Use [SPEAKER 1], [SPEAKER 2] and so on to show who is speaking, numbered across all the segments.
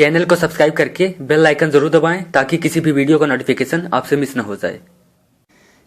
[SPEAKER 1] Channel को subscribe करके bell icon जरूर दबाएं ताकि किसी भी वीडियो का नोटिफिकेशन आपसे मिस ना हो जाए।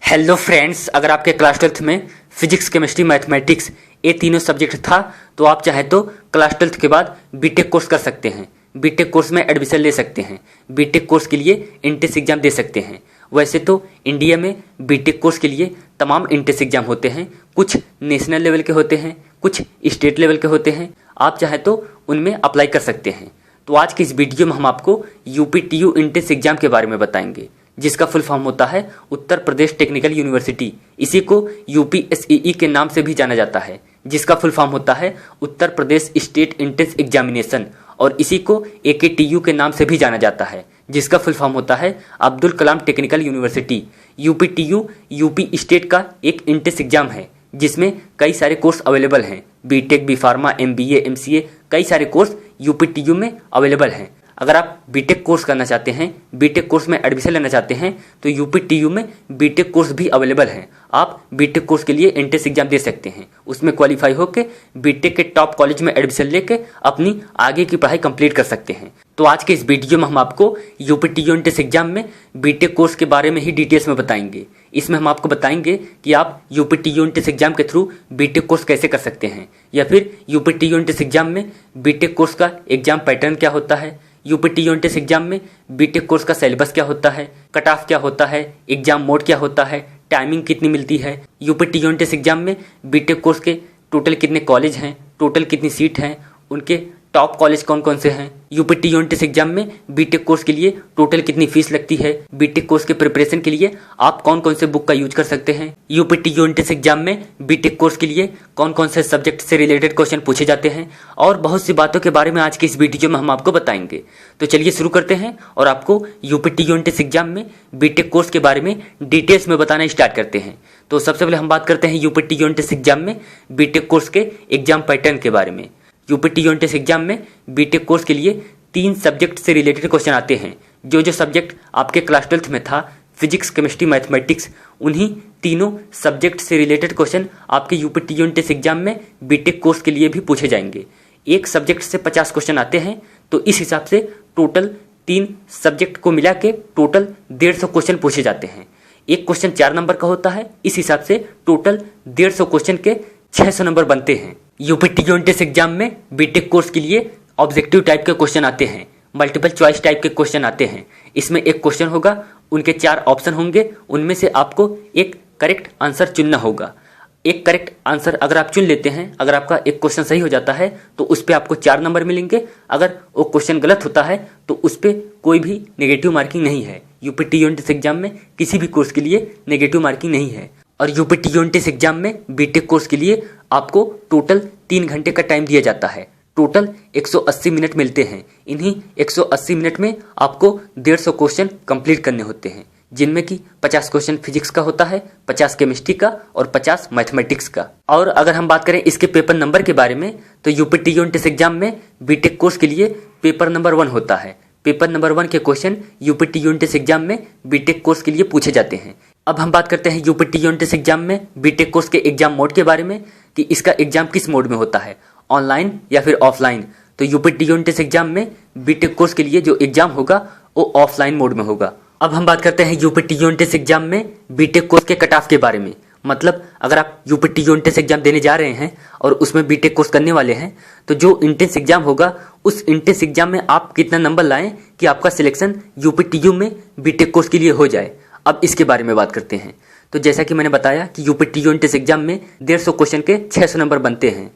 [SPEAKER 1] हेलो फ्रेंड्स, अगर आपके क्लास 12th में फिजिक्स, केमिस्ट्री, मैथमेटिक्स ये तीनों सब्जेक्ट था तो आप चाहे तो क्लास 12th के बाद बीटेक कोर्स कर सकते हैं। बीटेक कोर्स में एडमिशन ले सकते हैं। बीटेक कोर्स के लिए एंट्रेंस एग्जाम दे सकते हैं। वैसे तो इंडिया में बीटेक कोर्स के लिए तमाम एंट्रेंस एग्जाम होते हैं। कुछ नेशनल लेवल के होते हैं, कुछ स्टेट लेवल के होते हैं। आप चाहे तो उनमें अप्लाई कर सकते हैं। तो आज के इस वीडियो में हम आपको यूपीटीयू एंट्रेंस एग्जाम के बारे में बताएंगे, जिसका फुल फॉर्म होता है उत्तर प्रदेश टेक्निकल यूनिवर्सिटी। इसी को यूपीएसईई के नाम से भी जाना जाता है, जिसका फुल फॉर्म होता है Uttar Pradesh state entrance examination. और इसी को एकेटीयू के नाम से भी जाना जाता है, जिसका फुल फॉर्म होता है Abdul Kalam technical university. UPTU UP state का एक एंट्रेंस एग्जाम है, जिसमें कई सारे कोर्स अवेलेबल हैं। BTech, B pharma, MBA, MCA, कई सारे कोर्स यूपीटीयू में अवेलेबल हैं। अगर आप बीटेक कोर्स करना चाहते हैं, बीटेक कोर्स में एडमिशन लेना चाहते हैं, तो यूपीटीयू में बीटेक कोर्स भी अवेलेबल है। आप बीटेक कोर्स के लिए एंट्रेंस एग्जाम दे सकते हैं। उसमें क्वालिफाई होकर बीटेक के टॉप कॉलेज में एडमिशन लेके अपनी आगे की पढ़ाई कंप्लीट कर सकते हैं। तो आज के इस वीडियो में हम आपको यूपीटीयू एंट्रेंस एग्जाम में बीटेक कोर्स के बारे में ही डिटेल्स में बताएंगे। इसमें हम आपको बताएंगे कि आप यूपीटीयू एंट्रेंस एग्जाम के थ्रू बीटेक कोर्स कैसे कर सकते हैं, या फिर यूपीटीयू एंट्रेंस एग्जाम में बीटेक कोर्स का एग्जाम पैटर्न क्या होता है, यूपीटीयू एंट्रेंस एग्जाम में बीटेक कोर्स का सिलेबस क्या होता है, कट ऑफ क्या होता है, एग्जाम मोड क्या होता है, टाइमिंग कितनी मिलती है, यूपीटीयू एंट्रेंस एग्जाम में बीटेक कोर्स के टोटल कितने कॉलेज हैं, टोटल कितनी सीट हैं, उनके टॉप कॉलेज कौन कौन से हैं, यूपीटीयू एंट्रेंस एग्जाम में बीटेक कोर्स के लिए टोटल कितनी फीस लगती है, बीटेक कोर्स के प्रिपरेशन के लिए आप कौन कौन से बुक का यूज कर सकते हैं, यूपीटीयू एंट्रेंस एग्जाम में बीटेक कोर्स के लिए कौन कौन से सब्जेक्ट से रिलेटेड क्वेश्चन पूछे जाते हैं, और बहुत सी बातों के बारे में आज की इस वीडियो में हम आपको बताएंगे। तो चलिए शुरू करते हैं और आपको यूपीटीयू एंट्रेंस एग्जाम में बीटेक कोर्स के बारे में डिटेल्स में बताना स्टार्ट करते हैं। तो सबसे पहले हम बात करते हैं यूपीटीयू एंट्रेंस एग्जाम में बीटेक कोर्स के एग्जाम पैटर्न के बारे में। यूपीटीयू एंट्रेंस एग्जाम में बीटेक कोर्स के लिए 3 सब्जेक्ट से रिलेटेड क्वेश्चन आते हैं। जो सब्जेक्ट आपके क्लास 12th में था, फिजिक्स, केमिस्ट्री, मैथमेटिक्स, उन्हीं तीनों सब्जेक्ट से रिलेटेड क्वेश्चन आपके यूपीटीयू एंट्रेंस एग्जाम में बीटेक कोर्स के लिए भी पूछे जाएंगे। एक सब्जेक्ट से 50 क्वेश्चन आते हैं, तो इस हिसाब से टोटल 3 सब्जेक्ट को मिला के टोटल 150 क्वेश्चन पूछे जाते हैं। एक क्वेश्चन 4 नंबर का होता है, इस हिसाब से टोटल 150 क्वेश्चन के 600 नंबर बनते हैं। यूपीटीयू एंट्रेंस एग्जाम में बीटेक कोर्स के लिए ऑब्जेक्टिव टाइप के क्वेश्चन आते हैं, मल्टीपल चॉइस टाइप के क्वेश्चन आते हैं। इसमें एक क्वेश्चन होगा, उनके 4 ऑप्शन होंगे, उनमें से आपको एक करेक्ट आंसर चुनना होगा। एक करेक्ट आंसर अगर आप चुन लेते हैं, अगर आपका एक क्वेश्चन सही हो जाता है तो उस पर आपको 4 नंबर मिलेंगे। अगर वो क्वेश्चन गलत होता है तो उस पर कोई भी नेगेटिव मार्किंग नहीं है। यूपीटीयू एंट्रेंस एग्जाम में किसी भी कोर्स के लिए नेगेटिव मार्किंग नहीं है। और यूपीटीयू एंट्रेंस एग्जाम में बीटेक कोर्स के लिए आपको टोटल 3 घंटे का टाइम दिया जाता है। टोटल 180 मिनट मिलते हैं। इन्हीं 180 मिनट में आपको 150 क्वेश्चन कंप्लीट करने होते हैं, जिनमें कि 50 क्वेश्चन फिजिक्स का होता है, 50 केमिस्ट्री का और 50 मैथमेटिक्स का। और अगर हम बात करें इसके पेपर नंबर के बारे में, तो यूपीटीयू एंट्रेंस एग्जाम में बीटेक कोर्स के लिए पेपर नंबर 1 होता है। पेपर नंबर 1 के क्वेश्चन यूपीटीयू एंट्रेंस एग्जाम में बीटेक कोर्स के लिए पूछे जाते हैं। अब हम बात करते हैं यूपीटीयू एंट्रेंस एग्जाम में बीटेक कोर्स के एग्जाम मोड के बारे में, कि इसका एग्जाम किस मोड में होता है, ऑनलाइन या फिर ऑफलाइन। तो यूपीटीयू एंट्रेंस एग्जाम में बीटेक कोर्स के लिए जो एग्जाम होगा वो ऑफलाइन मोड में होगा। अब हम बात करते हैं यूपीटीयू एंट्रेंस एग्जाम में बीटेक कोर्स के कट ऑफ के बारे में। मतलब अगर आप यूपीटीयू एंट्रेंस एग्जाम देने जा रहे हैं और उसमें बीटेक कोर्स करने वाले हैं, तो जो एंट्रेंस एग्जाम होगा उस एंट्रेंस एग्जाम में आप कितना नंबर लाएं कि आपका सिलेक्शन यूपीटीयू में बीटेक कोर्स के लिए हो जाए। अब इसके बारे में बात करते हैं। तो जैसा कि मैंने बताया कि यूपीटीयू एंट्रेंस एग्जाम में 150 क्वेश्चन के 600 नंबर बनते हैं।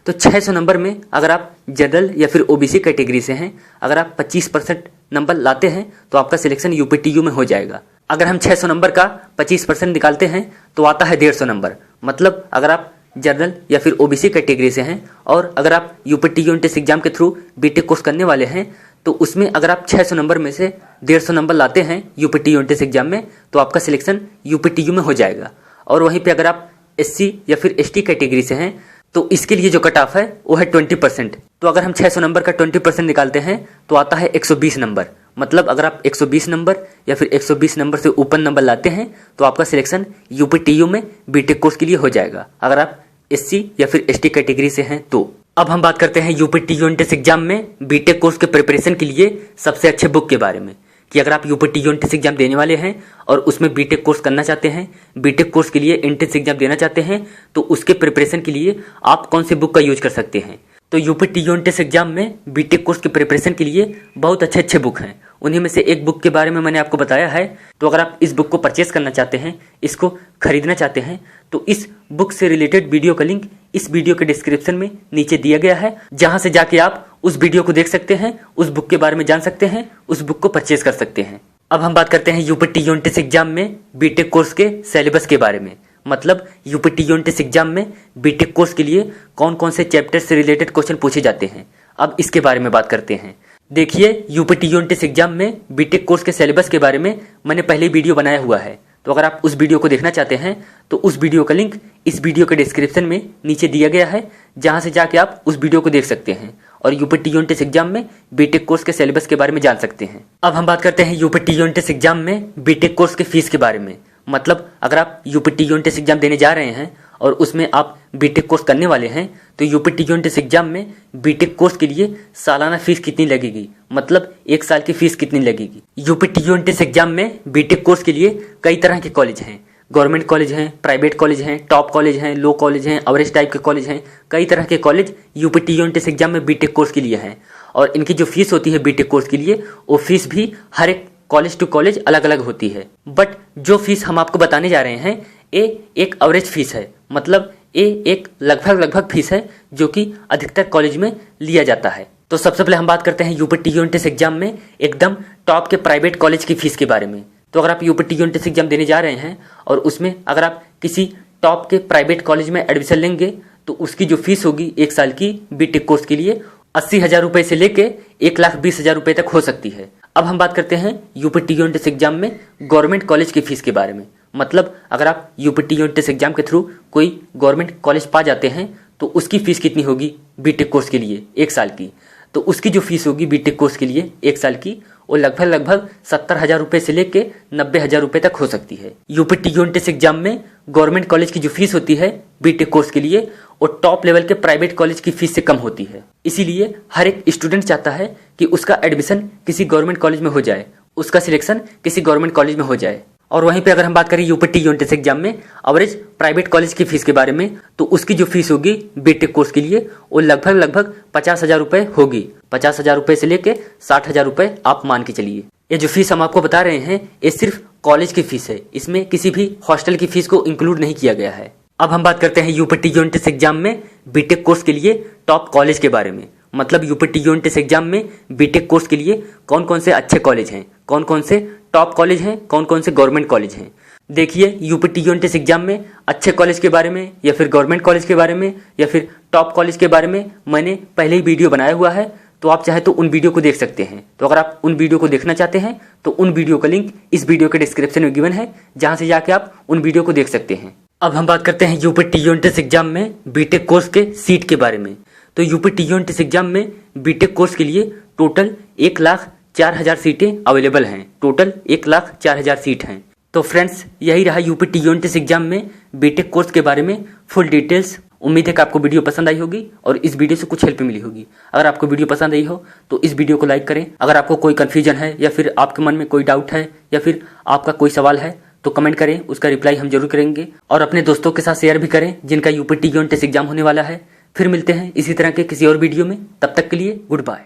[SPEAKER 1] तो 600 नंबर में अगर आप जनरल या फिर ओबीसी कैटेगरी से हैं, अगर आप 25% नंबर लाते हैं तो आपका सिलेक्शन यूपीटीयू में हो जाएगा। अगर हम 600 नंबर का 25% निकालते हैं तो आता है 150 नंबर। मतलब अगर आप जनरल या फिर ओबीसी कैटेगरी से हैं और अगर आप यूपीटीयू एंट्रेंस एग्जाम के थ्रू बीटेक कोर्स करने वाले हैं, तो उसमें अगर आप 600 नंबर में से 150 नंबर लाते हैं यूपीटीयू एंट्रेंस एग्जाम में, तो आपका सिलेक्शन यूपीटीयू में हो जाएगा। और वहीं पे अगर आप एससी या फिर एसटी कैटेगरी से हैं, तो इसके लिए जो कट ऑफ है वो है 20%। तो अगर हम 600 नंबर का 20% निकालते हैं तो आता है 120 नंबर। मतलब अगर आप 120 नंबर या फिर 120 नंबर से ऊपर नंबर लाते हैं तो आपका सिलेक्शन यूपीटीयू में बीटेक कोर्स के लिए हो जाएगा, अगर आप एससी या फिर एसटी कैटेगरी से हैं तो। अब हम बात करते हैं यूपीटी यूनिट टेस्ट एग्जाम में बीटेक कोर्स के प्रिपरेशन के लिए सबसे अच्छे बुक के बारे में, कि अगर आप यूपीटी यूनिट टेस्ट एग्जाम देने वाले हैं और उसमें बीटेक कोर्स करना चाहते हैं, बीटेक कोर्स के लिए एंट्रेंस एग्जाम देना चाहते हैं, तो उसके प्रिपरेशन के लिए आप कौन से बुक का यूज कर सकते हैं। तो यूपीटी यूनिट टेस्ट एग्जाम में बीटेक कोर्स के प्रिपरेशन के लिए बहुत अच्छे अच्छे बुक हैं। उन्हीं में से एक बुक के बारे में मैंने आपको बताया है। तो अगर आप इस बुक को परचेस करना चाहते हैं, इसको खरीदना चाहते हैं, तो इस बुक से रिलेटेड वीडियो का लिंक इस वीडियो के डिस्क्रिप्शन में नीचे दिया गया है, जहां से जाके आप उस वीडियो को देख सकते हैं, उस बुक के बारे में जान सकते हैं, उस बुक को परचेस कर सकते हैं। अब हम बात करते हैं यूपीटी यूनिट टेस्ट एग्जाम में बीटेक कोर्स के सिलेबस के बारे में, मतलब यूपीटी यूनिट टेस्ट एग्जाम में बीटेक कोर्स के लिए कौन कौन से चैप्टर से रिलेटेड क्वेश्चन पूछे जाते हैं। अब इसके बारे में बात करते हैं। देखिए, यूपीटी यूनिट टेस्ट एग्जाम में बीटेक कोर्स के सिलेबस के बारे में मैंने पहले ही वीडियो बनाया हुआ है। तो अगर आप उस वीडियो को देखना चाहते हैं तो उस वीडियो का लिंक इस वीडियो के डिस्क्रिप्शन में नीचे दिया गया है, जहां से जाके आप उस वीडियो को देख सकते हैं और यूपीटी यूनिट टेस्ट एग्जाम में बीटेक कोर्स के सिलेबस के बारे में जान सकते हैं। अब हम बात करते हैं यूपीटी यूनिट टेस्ट एग्जाम में बीटेक कोर्स के फीस के बारे में, मतलब अगर आप यूपीटी यूनिट टेस्ट एग्जाम देने जा रहे हैं और उसमें आप बीटेक कोर्स करने वाले हैं, तो यूपीटी यूनिट टेस्ट एग्जाम में बीटेक कोर्स के लिए सालाना फीस कितनी लगेगी, मतलब एक साल की फीस कितनी लगेगी। यूपीटी यूनिट टेस्ट एग्जाम में बीटेक कोर्स के लिए कई तरह के कॉलेज हैं। गवर्नमेंट कॉलेज हैं, प्राइवेट कॉलेज हैं, टॉप कॉलेज हैं, लो कॉलेज हैं, एवरेज टाइप के कॉलेज हैं। कई तरह के college UPT unit test exam में बीटेक कोर्स के लिए हैं और इनकी जो फीस होती है बीटेक कोर्स के लिए, वो फीस भी हर एक कॉलेज टू कॉलेज अलग अलग होती है। बट जो फीस हम आपको बताने जा रहे हैं, ये एक एवरेज फीस है, मतलब ये एक लगभग फीस है जो कि अधिकतर कॉलेज में लिया जाता है। तो सबसे पहले हम बात करते हैं यूपीटी यूनिट टेस्ट एग्जाम में एकदम टॉप के प्राइवेट कॉलेज की फीस के बारे में। तो अगर आप यूपीटी यूनिट टेस्ट एग्जाम देने जा रहे हैं और उसमें अगर आप किसी टॉप के प्राइवेट कॉलेज में एडमिशन लेंगे, तो उसकी जो फीस होगी एक साल की बीटेक कोर्स के लिए 80,000 रुपए से लेके 1,20,000 रुपए तक हो सकती है। अब हम बात करते हैं यूपीटी यूनिट टेस्ट एग्जाम में गवर्नमेंट कॉलेज की फीस के बारे में, मतलब अगर आप यूपीटी यूनिट टेस्ट एग्जाम के थ्रू कोई गवर्नमेंट कॉलेज पा जाते हैं तो उसकी फीस कितनी होगी बीटेक कोर्स के लिए एक साल की। तो उसकी जो फीस होगी बीटेक कोर्स के लिए एक साल की, वो लगभग 70,000 रुपए से लेके 90,000 रुपए तक हो सकती है। यूपीटी यूनिट टेस्ट एग्जाम में गवर्नमेंट कॉलेज की जो फीस होती है बीटेक कोर्स के लिए, वो टॉप लेवल के प्राइवेट कॉलेज की फीस से कम होती है। इसीलिए हर एक स्टूडेंट चाहता है कि उसका एडमिशन किसी गवर्नमेंट कॉलेज में हो जाए, उसका सिलेक्शन किसी गवर्नमेंट कॉलेज में हो जाए। और वहीं पे अगर हम बात करें यूपीटी यूनिट टेस्ट एग्जाम में एवरेज प्राइवेट कॉलेज की फीस के बारे में, तो उसकी जो फीस होगी बीटेक कोर्स के लिए, वो लगभग 50,000 रुपए होगी। 50,000 रुपए से लेके 60,000 रुपए आप मान के चलिए। ये जो फीस हम आपको बता रहे हैं, ये सिर्फ कॉलेज की फीस है, इसमें किसी भी हॉस्टल की फीस को इंक्लूड नहीं किया गया है। अब हम बात करते हैं यूपीटी यूनिट टेस्ट एग्जाम में बीटेक कोर्स के लिए टॉप कॉलेज के बारे में, मतलब यूपीटी यूनिट टेस्ट एग्जाम में बीटेक कोर्स के लिए कौन कौन से अच्छे कॉलेज हैं, कौन कौन से टॉप कॉलेज हैं, कौन कौन से गवर्नमेंट कॉलेज हैं। देखिए, यूपीटी यूनिट टेस्ट एग्जाम में अच्छे कॉलेज के बारे में या फिर गवर्नमेंट कॉलेज के बारे में या फिर टॉप कॉलेज के बारे में मैंने पहले ही वीडियो बनाया हुआ है, तो आप चाहे तो उन वीडियो को देख सकते हैं। तो अगर आप उन वीडियो को देखना चाहते हैं तो उन वीडियो का लिंक इस वीडियो के डिस्क्रिप्शन में गिवन है, जहां से जाके आप उन वीडियो को देख सकते हैं। अब हम बात करते हैं यूपीटी यूनिट टेस्ट एग्जाम में बीटेक कोर्स के सीट के बारे में। तो यूपीटी यूनिट टेस्ट एग्जाम में बीटेक कोर्स के लिए टोटल 1,04,000 सीटें अवेलेबल हैं। टोटल 1,04,000 सीट हैं। तो फ्रेंड्स, यही रहा यूपीटी यूनिट टेस्ट एग्जाम में बीटेक कोर्स के बारे में फुल डिटेल्स। उम्मीद है कि आपको वीडियो पसंद आई होगी और इस वीडियो से कुछ हेल्प मिली होगी। अगर आपको वीडियो पसंद आई हो तो इस वीडियो को लाइक करें। अगर आपको कोई कन्फ्यूजन है या फिर आपके मन में कोई डाउट है या फिर आपका कोई सवाल है तो कमेंट करें, उसका रिप्लाई हम जरूर करेंगे। और अपने दोस्तों के साथ शेयर भी करें जिनका यूपीटी यूनिट टेस्ट एग्जाम होने वाला है। फिर मिलते हैं इसी तरह के किसी और वीडियो में, तब तक के लिए गुड बाय।